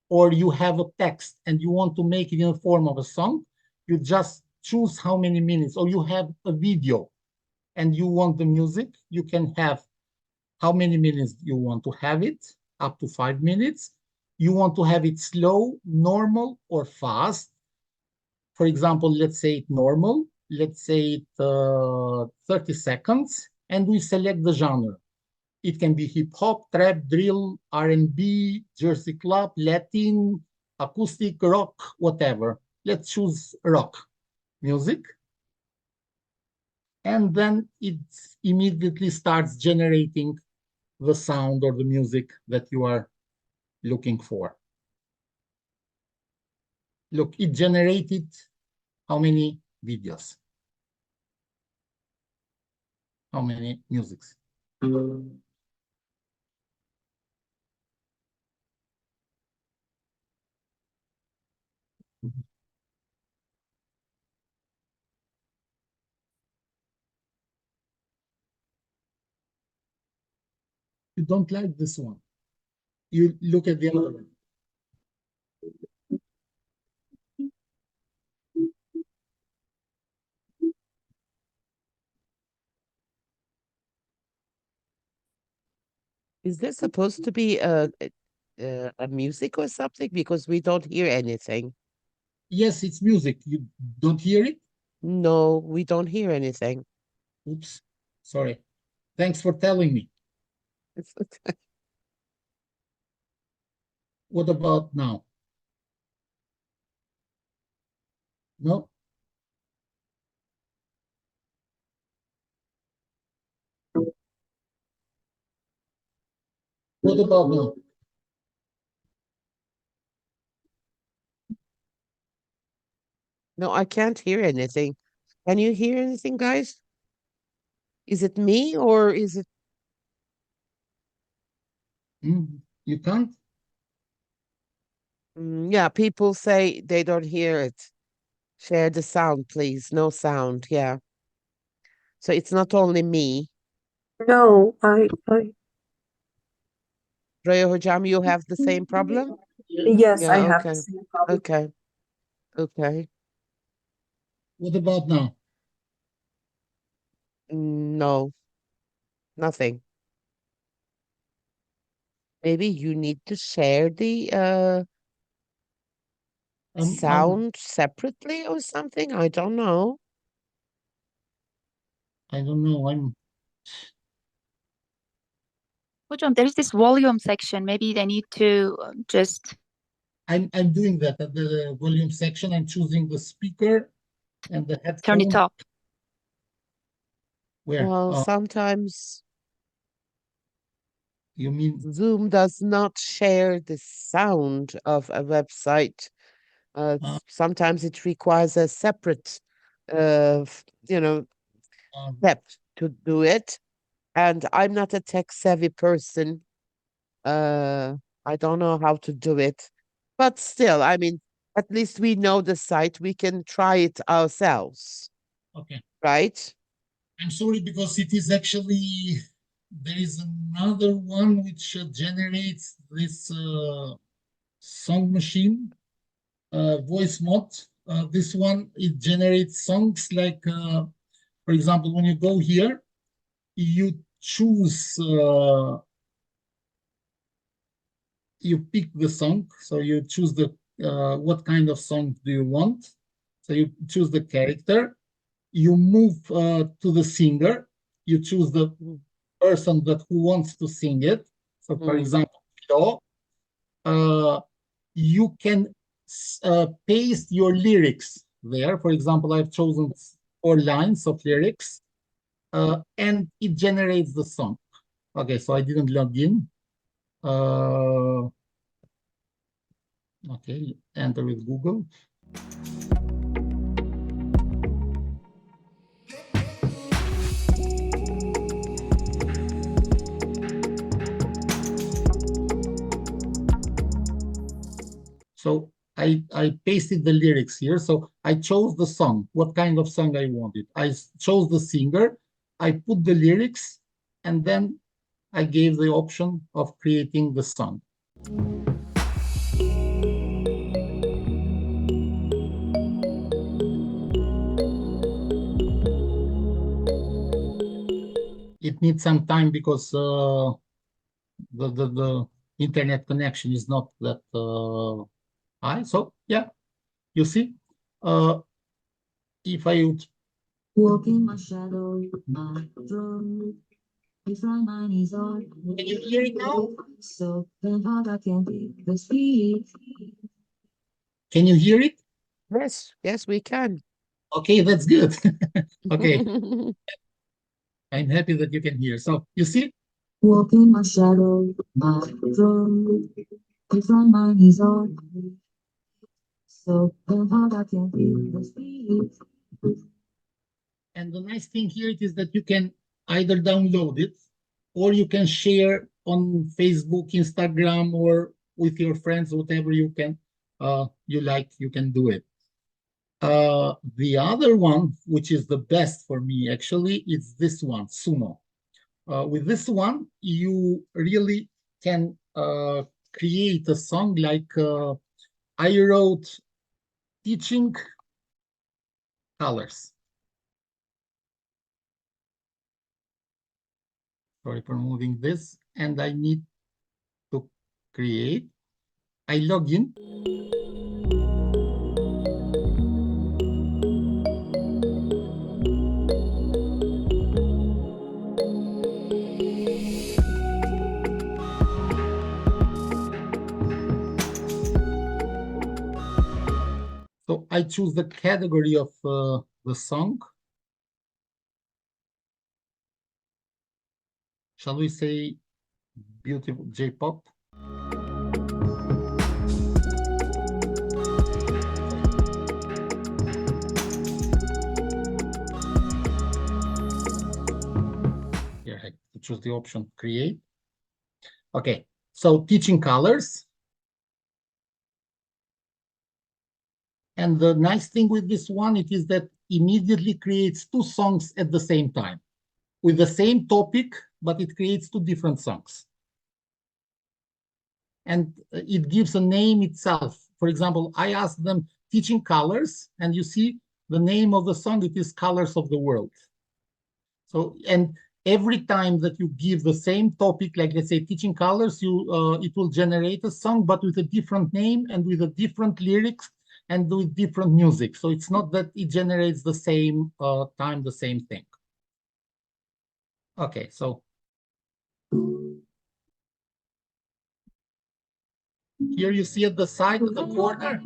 or you have a text and you want to make it in the form of a song, you just choose how many minutes, or you have a video and you want the music, you can have how many minutes you want to have it, up to 5 minutes. You want to have it slow, normal, or fast. For example, let's say it normal, let's say it 30 seconds, and we select the genre. It can be hip hop, trap, drill, R&B, Jersey club, Latin, acoustic, rock, whatever. Let's choose rock music. And then it immediately starts generating the sound or the music that you are looking for. Look, it generated how many videos? How many musics? You don't like this one. You look at the other one. Is this supposed to be a music or something? Because we don't hear anything. Yes, it's music. You don't hear it? No, we don't hear anything. Oops, sorry. Thanks for telling me. It's okay. What about now? No? What about now? No, I can't hear anything. Can you hear anything, guys? Is it me or is it? You can't? Yeah, people say they don't hear it. Share the sound, please. No sound. Yeah. So it's not only me. No, Raya Hojam, you have the same problem? yes, I Yeah, have the okay. same problem. Okay. Okay. What about now? No, nothing. Maybe you need to share the I'm sound separately or something. I don't know. I don't know. Hocam, there is this volume section. Maybe they need to just I'm doing that at the volume section. I'm choosing the speaker and the headphone. turn it up. Where? Well, sometimes You mean? Zoom does not share the sound of a website. Sometimes it requires a separate, you know, step to do it. And I'm not a tech savvy person. I don't know how to do it. But still, I mean, at least we know the site. We can try it ourselves, Okay. right? I'm sorry, because it is actually, there is another one which generates this song machine, voice mod. This one, it generates songs like, for example, when you go here, you choose, you pick the song. So you choose the what kind of song do you want. So you choose the character. You move to the singer. You choose the person that who wants to sing it. So, for example, you can paste your lyrics there. For example, I've chosen 4 lines of lyrics, and it generates the song. Okay, so I didn't log in. Okay, enter with Google. So I pasted the lyrics here. So I chose the song, what kind of song I wanted. I chose the singer, I put the lyrics, and then I gave the option of creating the song. It needs some time because the internet connection is not that high. So yeah, you see, if I would Walk in my shadow, my throne. If my mind is on, can you hear it now? so then hard I can be the speed. Can you hear it? Yes, yes, we can. Okay, that's good. Okay, I'm happy that you can hear. So you see, Walk in my shadow, my throne. If my mind is on, so then hard I can be the speed. and the nice thing here is that you can either download it or you can share on Facebook, Instagram, or with your friends, whatever you can you like, you can do it. The other one, which is the best for me actually, is this one, Suno. With this one, you really can create a song like I wrote teaching colors. Sorry for moving this, and I need to create. I log in. So I choose the category of the song. Shall we say beautiful J-pop? Here I choose the option create. Okay, so teaching colors. And the nice thing with this one, it is that immediately creates two songs at the same time with the same topic, but it creates two different songs. And it gives a name itself. For example, I asked them teaching colors, and you see the name of the song, it is Colors of the World. So, and every time that you give the same topic, like let's say teaching colors, it will generate a song, but with a different name and with a different lyrics and with different music. So it's not that it generates the same time, the same thing. Okay, so here you see at the side of the corner.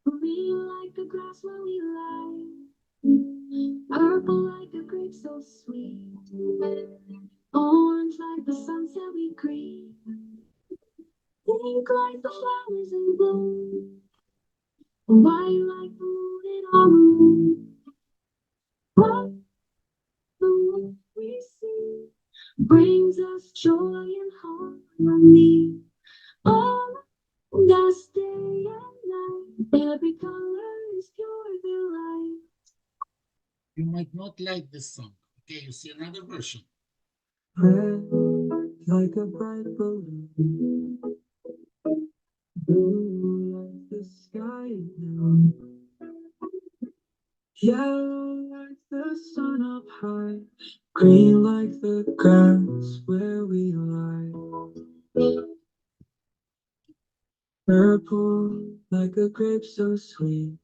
Green like the grass where we lie, purple like a grape so sweet, orange like the sunset we greet, pink like the flowers in bloom, white like the moon in our room. What the world we see brings us joy and harmony. All that's day and night, every color is pure delight. You might not like this song. Okay, you see another version. Red like a bright balloon, blue like the sky now, yellow like the sun up high, green like the grass where we lie, purple like a grape so sweet,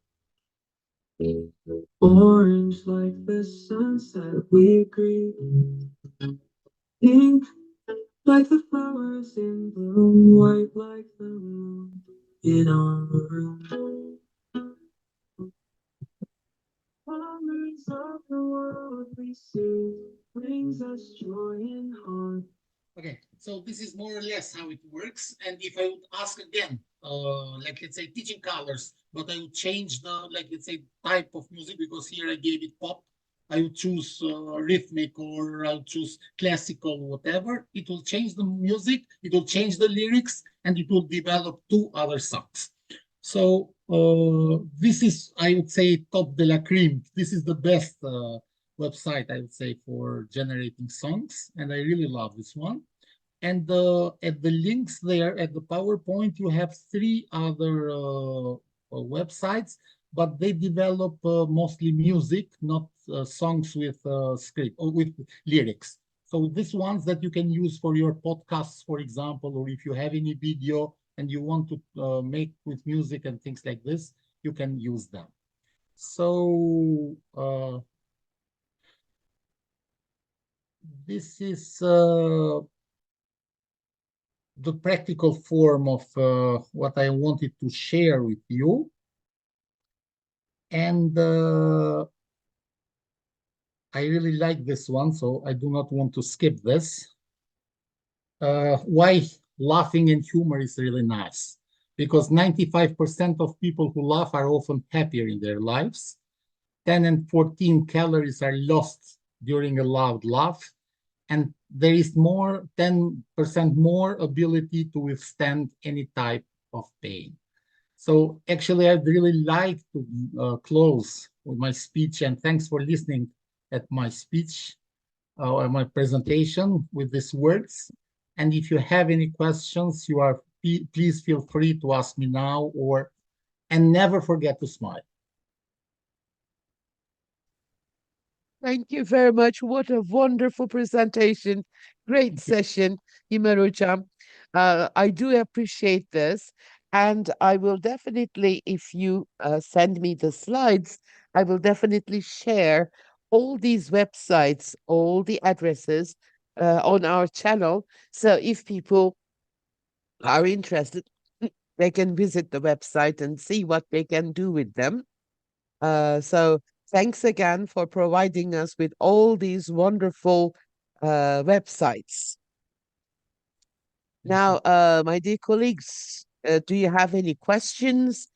orange like the sunset we greet, pink like the flowers in bloom, white like the moon in our room. Colors of the world we see brings us joy and heart. Okay, so this is more or less how it works. And if I would ask again, like let's say teaching colors, but I would change the, like let's say type of music because here I gave it pop. I would choose rhythmic or I'll choose classical, whatever. It will change the music, it will change the lyrics, and it will develop two other songs. So this is, I would say, top de la creme. This is the best website, I would say, for generating songs, and I really love this one. And at the links there, at the PowerPoint, you have three other websites, but they develop mostly music, not songs with script or with lyrics. So these ones that you can use for your podcasts, for example, or if you have any video and you want to make with music and things like this, you can use them. So this is the practical form of what I wanted to share with you. And I really like this one, so I do not want to skip this. Why laughing and humor is really nice? Because 95% of people who laugh are often happier in their lives. 10 and 14 calories are lost during a loud laugh. And there is 10% more ability to withstand any type of pain. So actually, I'd really like to close with my speech, and thanks for listening at my speech or my presentation with these words. And if you have any questions, please feel free to ask me now, and never forget to smile. Thank you very much. What a wonderful presentation. Great session, Ymer Hocam. I do appreciate this. And I will definitely, if you send me the slides, I will definitely share all these websites, all the addresses on our channel. So if people are interested, they can visit the website and see what they can do with them. So thanks again for providing us with all these wonderful websites. Now, my dear colleagues, do you have any questions?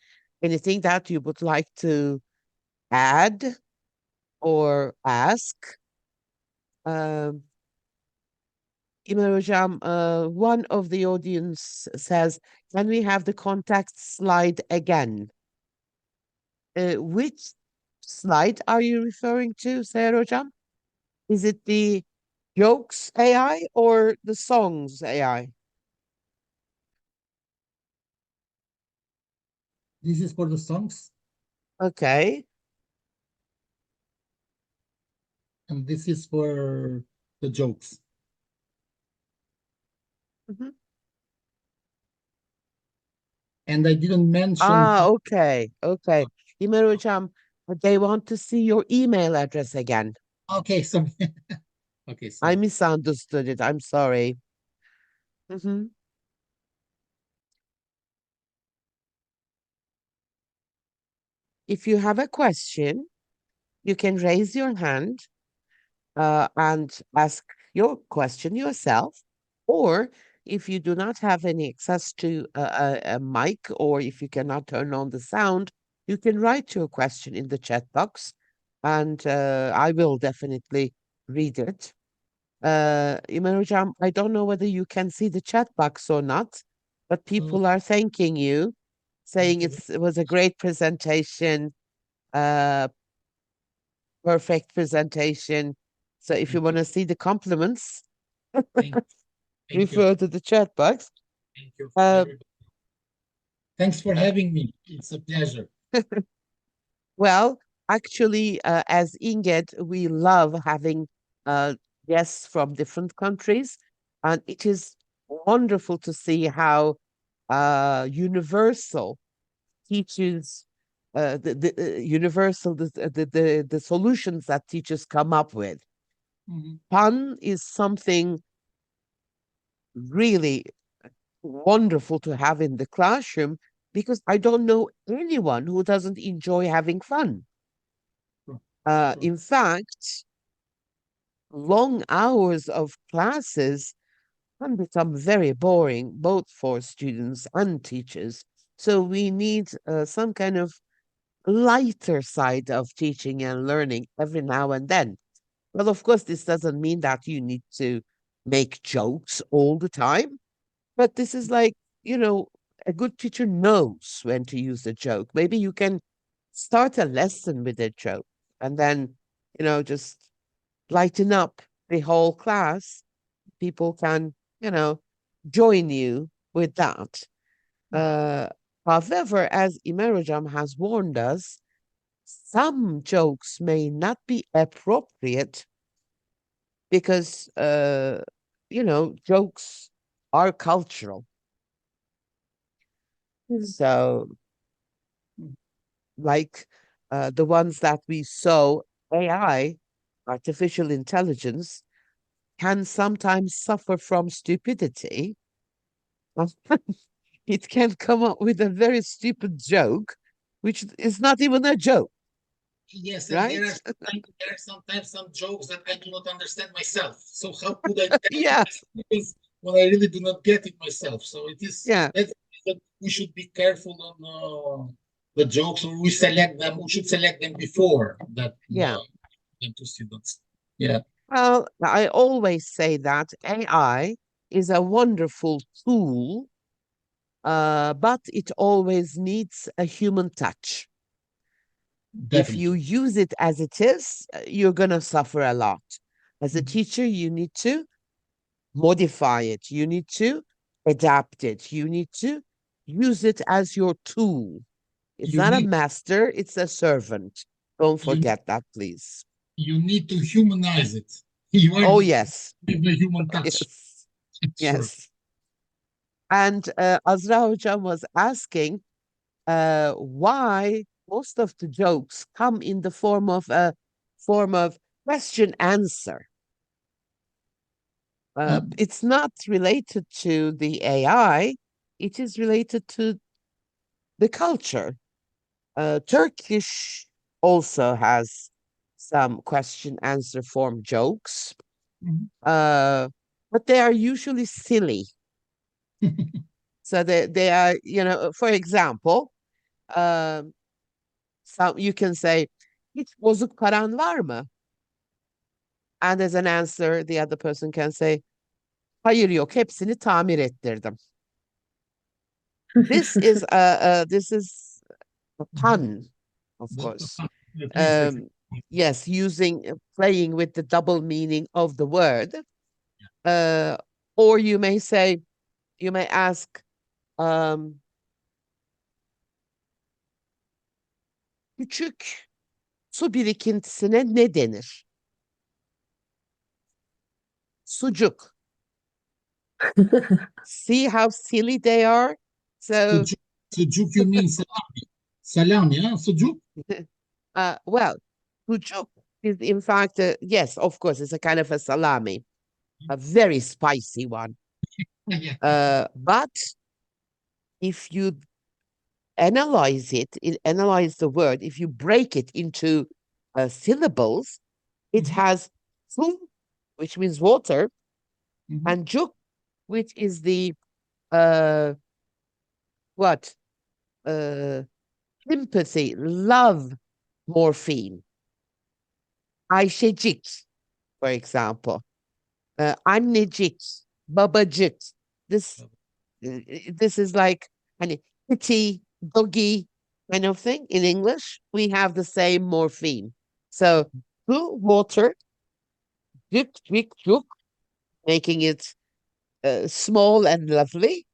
Anything that you would like to add or ask? Ymer Hocam, one of the audience says, can we have the contact slide again? Which slide are you referring to, Sayar Hocam? Is it the jokes AI or the songs AI? This is for the songs, Okay. and this is for the jokes. Mhm. And I didn't mention. Okay. Okay. Ymer Hocam, they want to see your email address again. Okay, so okay, I sorry. misunderstood it. I'm sorry. Mhm. If you have a question, you can raise your hand and ask your question yourself. Or if you do not have any access to a mic, or if you cannot turn on the sound, you can write your question in the chat box, and I will definitely read it. Ymer Hocam, I don't know whether you can see the chat box or not, but people are thanking you, saying Thank you. it was a great presentation, uh, perfect presentation. So if you Thank want you. to see the compliments, Thank, thank you. refer to the chat box. Thank you, Uh, everybody. Thanks for having me. It's a pleasure. well, actually, as Inged, we love having uh, guests from different countries, and it is wonderful to see how universal teachers, the solutions that teachers come up with. Mhm. Fun is something really wonderful to have in the classroom because I don't know anyone who doesn't enjoy having fun. Sure, sure. In fact, long hours of classes can become very boring, both for students and teachers. So we need some kind of lighter side of teaching and learning every now and then. Well, of course, this doesn't mean that you need to make jokes all the time, but this is like, you know, a good teacher knows when to use a joke. Maybe you can start a lesson with a joke and then, just lighten up the whole class. People can, join you with that. Uh, However, as Imerojam has warned us, some jokes may not be appropriate because, jokes are cultural. So, like the ones that we saw, AI, artificial intelligence, can sometimes suffer from stupidity. It can come up with a very stupid joke, which is not even a joke, Yes, and right? there are sometimes some jokes that I do not understand myself. So how could I tell Yeah, it when I really do not get it myself? So it is yeah, that we should be careful on the jokes, or we select them. We should select them before that yeah. them to students. Yeah, Well, I always say that AI is a wonderful tool, but it always needs a human touch. If you definitely. use it as it is, you're going to suffer a lot. As a Mhm. teacher, you need to modify it, you need to adapt it, you need to use it as your tool. It's You not a need master, it's a servant. Don't you forget that, please. you need to humanize it. You are Oh, the yes. with the human touch. Yes. Sure. Yes. And Azra Hojam was asking why most of the jokes come in the form of question answer. It's not related to the AI, it is related to the culture. Turkish also has some question answer form jokes, Mhm. uh, but they are usually silly. So they are, for example, um, some you can say, hiç bozuk paran var mı? And as an answer, the other person can say, hayır yok, hepsini tamir ettirdim. This is a pun, of course. That means that Um, yes, playing with the double meaning of the word. Uh, or you may ask, um, küçük su birikintisine ne denir? Sucuk. See how silly they are? So, sucuk. Sucuk you mean salami. Salami, huh? Sucuk? well, sucuk is in fact, yes, of course, it's a kind of a salami, a very spicy one. Yeah. But if you analyze the word, if you break it into syllables, it Mhm. has su, which means water, Mhm. and juk, which is the uh, what? Uh, sympathy, love morpheme. Ayşecik, for example. Annecik, babacık. This this is like hani kitty, doggy kind of thing in English. We have the same morpheme. So su, water, juk, juk, juk, making it small and lovely.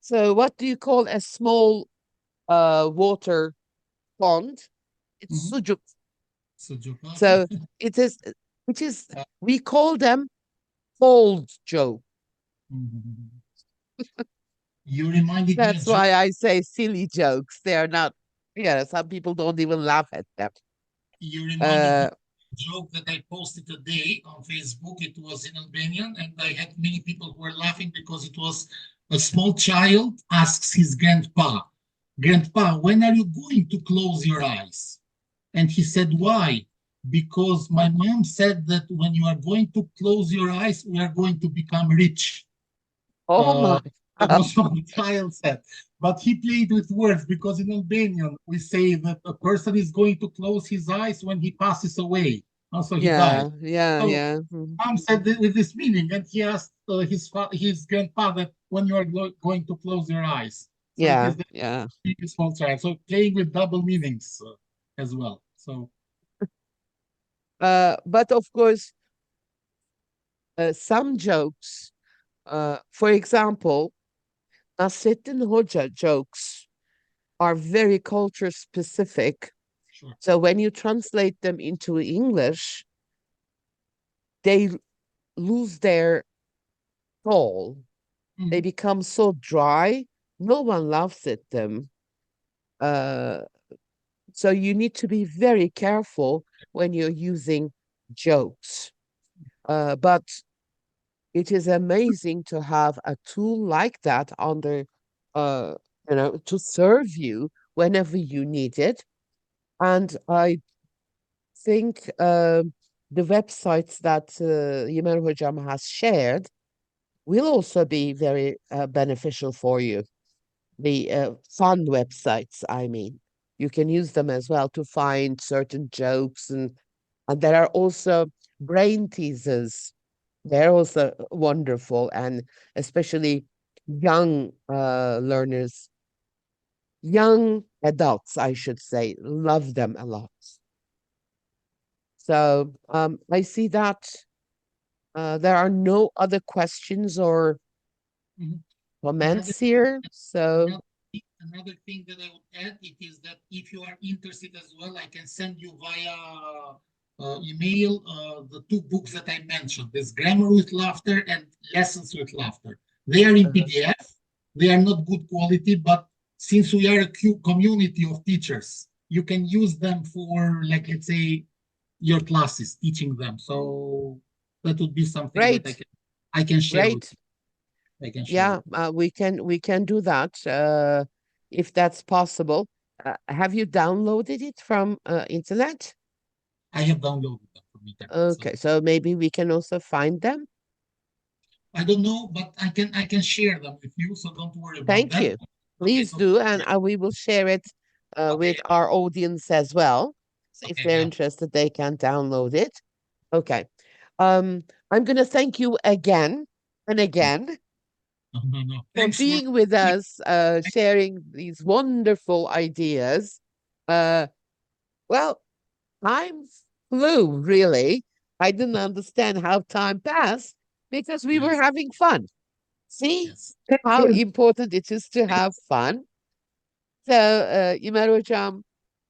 So what do you call a small water pond? It's Mhm. sucuk. Sucuk. Okay. So it is, which is, we call them cold joke. Mhm. You reminded me a That's joke. why I say silly jokes. They are not, some people don't even laugh at them. You reminded me Uh, of a joke that I posted today on Facebook. It was in Albanian, and I had many people who were laughing because it was a small child asks his grandpa, "Grandpa, when are you going to close your eyes?" And he said, "Why?" "Because my mom said that when you are going to close your eyes, we are going to become rich." oh Uh, my. that was what the child said. But he played with words because in Albanian we say that a person is going to close his eyes when he passes away. Also, he died. Yeah, yeah, So yeah. Mhm. mom said that with this meaning, and he asked his grandfather when you are going to close your eyes. So it is Yeah, the yeah. biggest small child. So playing with double meanings as well. So But of course, some jokes, for example, Nasrettin Hoca jokes are very culture specific. sure. So when you translate them into English, they lose their soul. They Mhm. become so dry, no one laughs at them. Uh, so you need to be very careful when you're using jokes. But it is amazing to have a tool like that under, uh, to serve you whenever you need it. And I think the websites that Ymer Hocam has shared will also be very beneficial for you. The fun websites, I mean. You can use them as well to find certain jokes, and there are also brain teasers. They're also wonderful, and especially young learners, young adults, I should say, love them a lot. So I see that there are no other questions or Mhm. Another comments here. So another thing that I would add it is that if you are interested as well, I can send you via email the two books that I mentioned. There's Grammar with Laughter and Lessons with Laughter. They are in uh, PDF. They are not good quality, but since we are a community of teachers, you can use them for, like, let's say, your classes, teaching them. So that would be something that great, I can share with great. you. I can share Yeah, with you. we can do that if that's possible. Have you downloaded it from internet? I have downloaded them from internet. Okay, So so maybe we can also find them. I don't know, but I can share them with you. So don't worry about Thank that. you. Okay, Please so do, and yeah, we will share it with okay, our audience as well. So if okay, they're yeah. interested, they can download it. Okay. Um, I'm going to thank you again and again No, no, no. for Thanks for being with us, sharing these wonderful ideas. Uh, well, time flew, really. I didn't understand how time passed because we were yes, having fun. See yes. Thank how you. important it is to have fun. So, Ymer Hocam,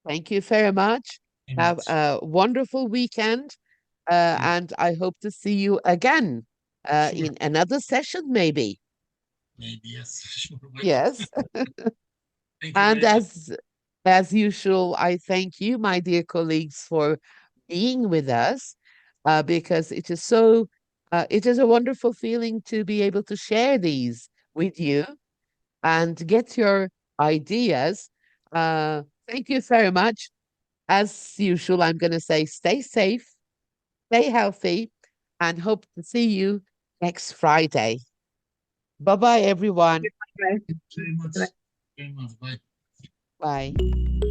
thank you very much. Very Have much. a wonderful weekend, You and I hope to see you again sure? in another session, maybe. Maybe yes. Sure. Why not? Yes. Thank you And very much. as usual, I thank you, my dear colleagues, for being with us, because it is a wonderful feeling to be able to share these with you and get your ideas. Thank you very much. As usual, I'm going to say stay safe, stay healthy, and hope to see you next Friday. Bye bye, everyone. Very much. Very much. Bye. Bye.